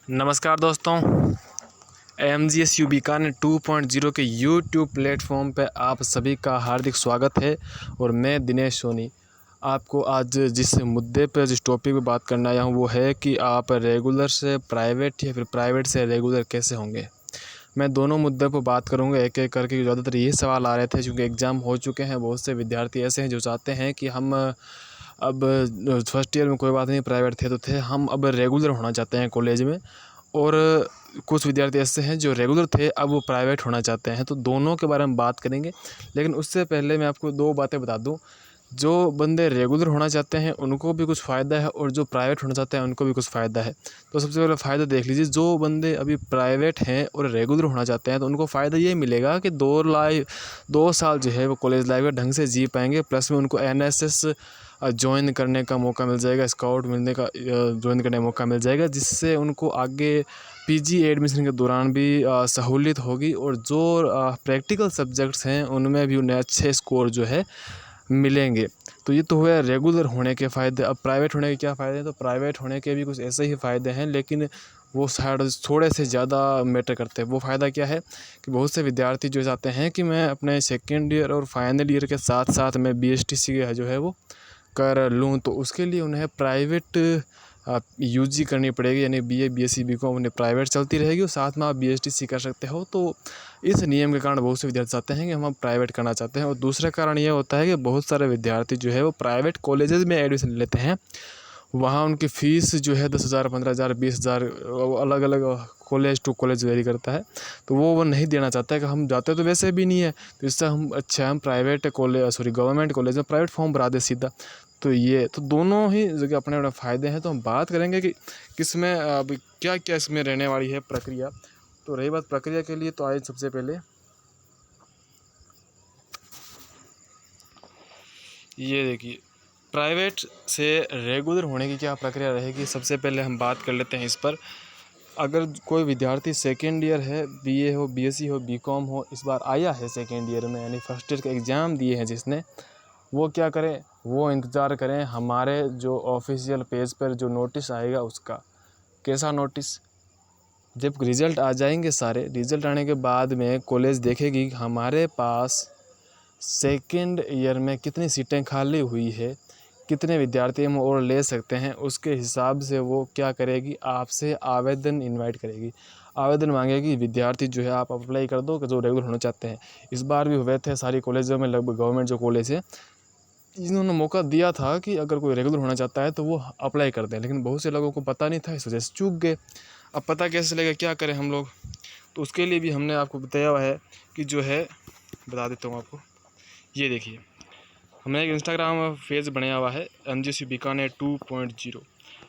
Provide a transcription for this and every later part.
नमस्कार दोस्तों, MGS you Bikaner 2.0 के यूट्यूब प्लेटफॉर्म पे आप सभी का हार्दिक स्वागत है। और मैं दिनेश सोनी आपको आज जिस मुद्दे पर जिस टॉपिक पे बात करना आया हूँ वो है कि आप रेगुलर से प्राइवेट या फिर प्राइवेट से रेगुलर कैसे होंगे। मैं दोनों मुद्दों पर बात करूँगा एक एक करके। ज़्यादातर ये सवाल आ रहे थे क्योंकि एग्ज़ाम हो चुके हैं। बहुत से विद्यार्थी ऐसे हैं जो चाहते हैं कि हम अब फर्स्ट ईयर में कोई बात नहीं, प्राइवेट थे तो थे, हम अब रेगुलर होना चाहते हैं कॉलेज में। और कुछ विद्यार्थी ऐसे हैं जो रेगुलर थे अब वो प्राइवेट होना चाहते हैं। तो दोनों के बारे में बात करेंगे, लेकिन उससे पहले मैं आपको दो बातें बता दूं। जो बंदे रेगुलर होना चाहते हैं उनको भी कुछ फ़ायदा है और जो प्राइवेट होना चाहते हैं उनको भी कुछ फ़ायदा है। तो सबसे पहले फ़ायदा देख लीजिए। जो बंदे अभी प्राइवेट हैं और रेगुलर होना चाहते हैं तो उनको फ़ायदा ये मिलेगा कि 2 साल जो है वो कॉलेज लाइफ में ढंग से जी पाएंगे। प्लस में उनको एनएसएस ज्वाइन करने का मौका मिल जाएगा, स्काउट मिलने का ज्वाइन करने का मौका मिल जाएगा, जिससे उनको आगे पीजी एडमिशन के दौरान भी सहूलियत होगी। और जो प्रैक्टिकल सब्जेक्ट्स हैं उनमें भी उन्हें अच्छे स्कोर जो है मिलेंगे। तो ये तो हुआ रेगुलर होने के फ़ायदे। अब प्राइवेट होने के क्या फ़ायदे हैं? तो प्राइवेट होने के भी कुछ ऐसे ही फ़ायदे हैं, लेकिन वो शायद थोड़े से ज़्यादा मैटर करते हैं। वो फ़ायदा क्या है कि बहुत से विद्यार्थी जो चाहते हैं कि मैं अपने सेकेंड ईयर और फाइनल ईयर के साथ साथ मैं बीएसटीसी जो है वो कर लूँ, तो उसके लिए उन्हें प्राइवेट यूजी करनी पड़ेगी, यानी बीए बीएससी बीकॉम उन्हें प्राइवेट चलती रहेगी और साथ में आप बीएसटीसी कर सकते हो। तो इस नियम के कारण बहुत से विद्यार्थी चाहते हैं कि हम प्राइवेट करना चाहते हैं। और दूसरा कारण ये होता है कि बहुत सारे विद्यार्थी जो है वो प्राइवेट कॉलेजेस में एडमिशन लेते हैं। वहाँ उनकी फ़ीस जो है 10,000, 15,000, 20,000 अलग अलग कॉलेज टू कॉलेज वेरी करता है। तो वो नहीं देना चाहता है कि हम जाते तो वैसे भी नहीं है, तो इससे हम प्राइवेट कॉलेज गवर्नमेंट कॉलेज में प्राइवेट फॉर्म भरा दे सीधा। तो ये तो दोनों ही जगह अपने अपने फ़ायदे हैं। तो हम बात करेंगे कि किसमें अब क्या क्या इसमें रहने वाली है प्रक्रिया। तो रही बात प्रक्रिया के लिए, तो आइए सबसे पहले ये देखिए प्राइवेट से रेगुलर होने की क्या प्रक्रिया रहेगी। सबसे पहले हम बात कर लेते हैं इस पर। अगर कोई विद्यार्थी सेकेंड ईयर है, बीए हो, बीएससी हो, बीकॉम हो, इस बार आया है सेकेंड ईयर में, यानी फर्स्ट ईयर का एग्ज़ाम दिए हैं जिसने, वो क्या करें, वो इंतज़ार करें हमारे जो ऑफिशियल पेज पर जो नोटिस आएगा उसका। कैसा नोटिस? जब रिज़ल्ट आ जाएंगे सारे, रिज़ल्ट आने के बाद में कॉलेज देखेगी हमारे पास सेकेंड ईयर में कितनी सीटें खाली हुई है, कितने विद्यार्थी हम और ले सकते हैं। उसके हिसाब से वो क्या करेगी, आपसे आवेदन इनवाइट करेगी, आवेदन मांगेगी। विद्यार्थी जो है आप अप्लाई कर दो जो रेगुलर होना चाहते हैं। इस बार भी हुए थे सारी कॉलेजों में, लगभग गवर्नमेंट जो कॉलेज है इन्होंने मौका दिया था कि अगर कोई रेगुलर होना चाहता है तो वो अप्लाई कर दें, लेकिन बहुत से लोगों को पता नहीं था, इस वजह से चूक गए। अब पता कैसे चलेगा, क्या करें हम लोग? तो उसके लिए भी हमने आपको बताया हुआ है कि जो है, बता देता हूँ आपको। ये देखिए, हमने एक इंस्टाग्राम पेज बनाया हुआ है एमजीएस बीकानेर 2.0।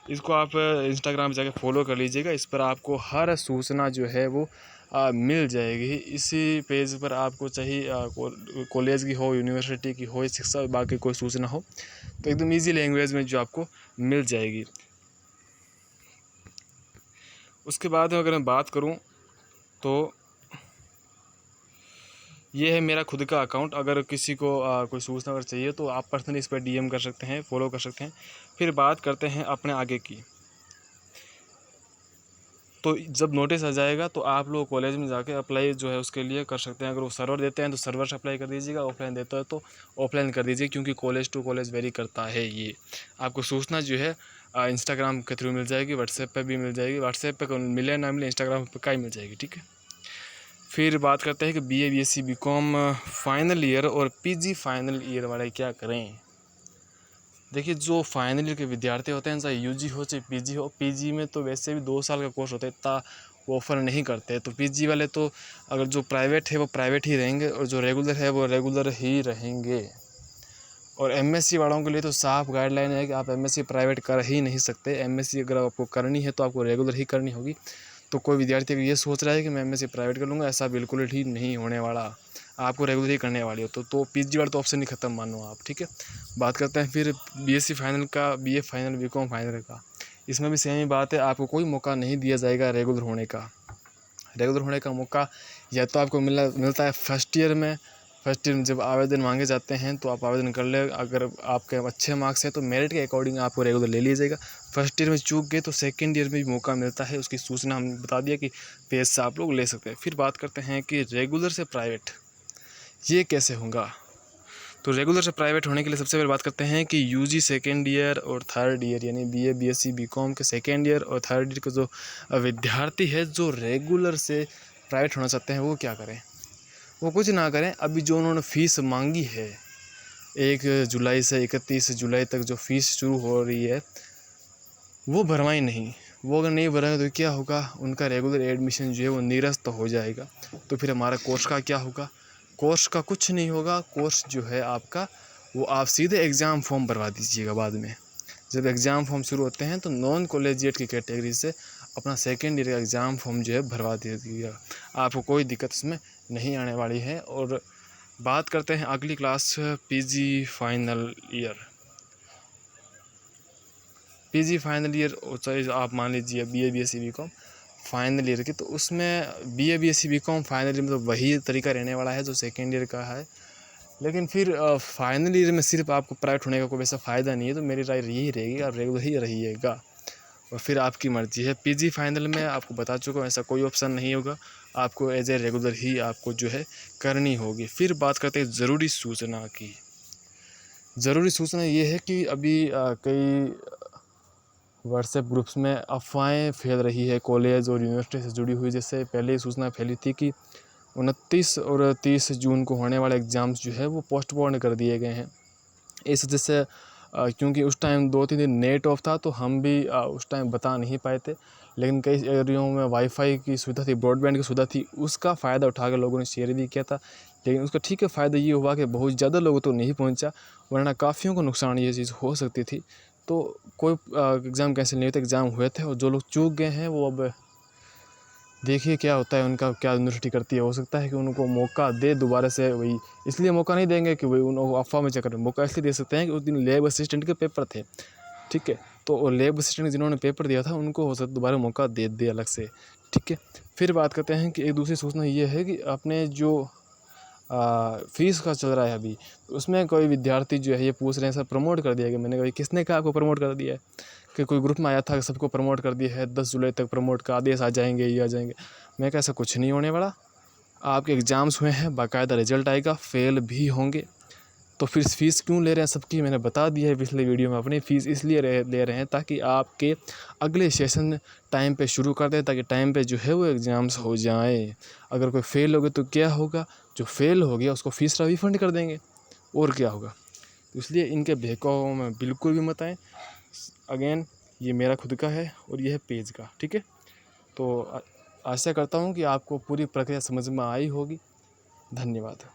इसको आप इंस्टाग्राम पे जाके फॉलो कर लीजिएगा। इस पर आपको हर सूचना जो है वो मिल जाएगी। इसी पेज पर आपको चाहिए कॉलेज की हो, यूनिवर्सिटी की हो, शिक्षा विभाग की कोई सूचना हो तो एकदम इजी लैंग्वेज में जो आपको मिल जाएगी। उसके बाद अगर मैं बात करूं तो ये है मेरा खुद का अकाउंट। अगर किसी को कोई सूचना अगर चाहिए तो आप पर्सनली इस पर डीएम कर सकते हैं, फॉलो कर सकते हैं। फिर बात करते हैं अपने आगे की। तो जब नोटिस आ जाएगा तो आप लोग कॉलेज में जाके अप्लाई जो है उसके लिए कर सकते हैं। अगर वो सर्वर देते हैं तो सर्वर से अप्लाई कर दीजिएगा, ऑफलाइन देता है तो ऑफलाइन कर दीजिए, क्योंकि कॉलेज टू कॉलेज वेरी करता है। ये आपको सूचना जो है इंस्टाग्राम के थ्रू मिल जाएगी, व्हाट्सएप पे भी मिल जाएगी। व्हाट्सएप पे मिले ना मिले, इंस्टाग्राम पे का ही मिल जाएगी, ठीक है। फिर बात करते हैं कि BA BSc BCom final year और पीजी फाइनल ईयर वाले क्या करें। देखिए, जो फाइनल ईयर के विद्यार्थी होते हैं, चाहे यूजी हो चाहे पीजी हो, पीजी में तो वैसे भी 2 साल का कोर्स होता है, इतना वो ऑफ़र नहीं करते। तो पीजी वाले तो अगर जो प्राइवेट है वो प्राइवेट ही रहेंगे और जो रेगुलर है वो रेगुलर ही रहेंगे। और एमएससी वालों के लिए तो साफ गाइडलाइन है कि आप एमएससी प्राइवेट कर ही नहीं सकते। एमएससी अगर आपको करनी है तो आपको रेगुलर ही करनी होगी। तो कोई विद्यार्थी अगर ये सोच रहा है कि मैं एमएससी प्राइवेट कर लूँगा, ऐसा बिल्कुल ही नहीं होने वाला। आपको रेगुलर ही करने वाली हो तो पीजी वाला तो ऑप्शन ही ख़त्म मानो आप, ठीक है। बात करते हैं फिर बीएससी फाइनल का, बीए फाइनल, बीकॉम फाइनल का। इसमें भी सेम ही बात है, आपको कोई मौका नहीं दिया जाएगा रेगुलर होने का। रेगुलर होने का मौका या तो आपको मिलता है फर्स्ट ईयर में, फर्स्ट ईयर में जब आवेदन मांगे जाते हैं तो आप आवेदन कर ले। अगर आपके अच्छे मार्क्स हैं तो मेरिट के अकॉर्डिंग आपको रेगुलर ले लिया जाएगा। फर्स्ट ईयर में चूक गए तो सेकंड ईयर में भी मौका मिलता है, उसकी सूचना हमने बता दिया कि पेज से आप लोग ले सकते हैं। फिर बात करते हैं कि रेगुलर से प्राइवेट ये कैसे होगा। तो रेगुलर से प्राइवेट होने के लिए सबसे पहले बात करते हैं कि यूजी सेकेंड ईयर और थर्ड ईयर यानी बीए बीएससी बीकॉम के सेकेंड ईयर और थर्ड ईयर के जो विद्यार्थी है जो रेगुलर से प्राइवेट होना चाहते हैं वो क्या करें। वो कुछ ना करें, अभी जो उन्होंने फ़ीस मांगी है 1 जुलाई से 31 जुलाई तक जो फ़ीस शुरू हो रही है वो भरवाई नहीं। वो अगर नहीं भरेंगे तो क्या होगा, उनका रेगुलर एडमिशन जो है वो निरस्त हो जाएगा। तो फिर हमारा कोर्स का क्या होगा, कोर्स का कुछ नहीं होगा। कोर्स जो है आपका वो आप सीधे एग्ज़ाम फॉर्म भरवा दीजिएगा। बाद में जब एग्ज़ाम फॉर्म शुरू होते हैं तो नॉन कॉलेजिएट की कैटेगरी से अपना सेकेंड ईयर का एग्ज़ाम फॉर्म जो है भरवा दीजिएगा, आपको कोई दिक्कत इसमें नहीं आने वाली है। और बात करते हैं अगली class PG final year. PG final year चाहे आप मान लीजिए BA BSc BCom final year की, तो उसमें BA BSc BCom final year में तो वही तरीका रहने वाला है जो सेकेंड ईयर का है। लेकिन फिर फाइनल ईयर में सिर्फ आपको प्राइवेट होने का कोई वैसा फ़ायदा नहीं है, तो मेरी राय यही रहेगी आप रेगुलर ही रहिएगा और फिर आपकी मर्ज़ी है। पीजी फाइनल में आपको बता चुका हूँ ऐसा कोई ऑप्शन नहीं होगा, आपको एज ए रेगुलर ही आपको जो है करनी होगी। फिर बात करते हैं ज़रूरी सूचना की। ज़रूरी सूचना ये है कि अभी कई व्हाट्सएप ग्रुप्स में अफवाहें फैल रही है कॉलेज और यूनिवर्सिटी से जुड़ी हुई। जैसे पहले ही सूचना फैली थी कि 29 और 30 जून को होने वाले एग्ज़ाम्स जो है वो पोस्टपोन कर दिए गए हैं। इस वजह से क्योंकि उस टाइम 2-3 दिन नेट ऑफ था तो हम भी उस टाइम बता नहीं पाए थे, लेकिन कई एरियो में वाईफाई की सुविधा थी, ब्रॉडबैंड की सुविधा थी, उसका फ़ायदा उठा कर लोगों ने शेयर भी किया था। लेकिन उसका ठीक है फ़ायदा ये हुआ कि बहुत ज़्यादा लोगों तो नहीं पहुंचा, वरना काफ़ियों को नुकसान ये चीज़ हो सकती थी। तो कोई एग्ज़ाम कैंसिल नहीं हुए थे, एग्ज़ाम हुए थे और जो लोग चूक गए हैं वो अब देखिए क्या होता है, उनका क्या यूनिवर्सिटी करती है। हो सकता है कि उनको मौका दे दोबारा से, वही इसलिए मौका नहीं देंगे कि वही उनको अफवाह में चक्कर में, मौका इसलिए दे सकते हैं कि उस दिन लैब असिस्टेंट के पेपर थे, ठीक है। तो लैब असिस्टेंट जिन्होंने पेपर दिया था उनको हो सकता दोबारा मौका दे दे अलग से, ठीक है। फिर बात करते हैं कि एक दूसरी सूचना ये है कि अपने जो फीस का चल रहा है अभी, उसमें कोई विद्यार्थी जो है ये पूछ रहे हैं सर प्रमोट कर दिया गया। मैंने कहा किसने कहा आपको प्रमोट कर दिया है, कि कोई ग्रुप में आया था कि सबको प्रमोट कर दिया है, 10 जुलाई तक प्रमोट का आदेश आ जाएंगे, ये आ जाएंगे। मैं कहा ऐसा कुछ नहीं होने वाला, आपके एग्ज़ाम्स हुए हैं, बाकायदा रिजल्ट आएगा, फेल भी होंगे। तो फिर फ़ीस क्यों ले रहे हैं सबकी, मैंने बता दिया है पिछले वीडियो में। अपनी फ़ीस इसलिए ले रहे हैं ताकि आपके अगले सेशन टाइम पे शुरू कर दें, ताकि टाइम पे जो है वो एग्ज़ाम्स हो जाएं। अगर कोई फ़ेल हो गया तो क्या होगा, जो फ़ेल हो गया उसको फ़ीस रिफ़ंड कर देंगे, और क्या होगा। तो इसलिए इनके बहकावों में बिल्कुल भी मत आएँ। अगेन ये मेरा खुद का है और ये है पेज का, ठीक है। तो आशा करता हूँ कि आपको पूरी प्रक्रिया समझ में आई होगी। धन्यवाद।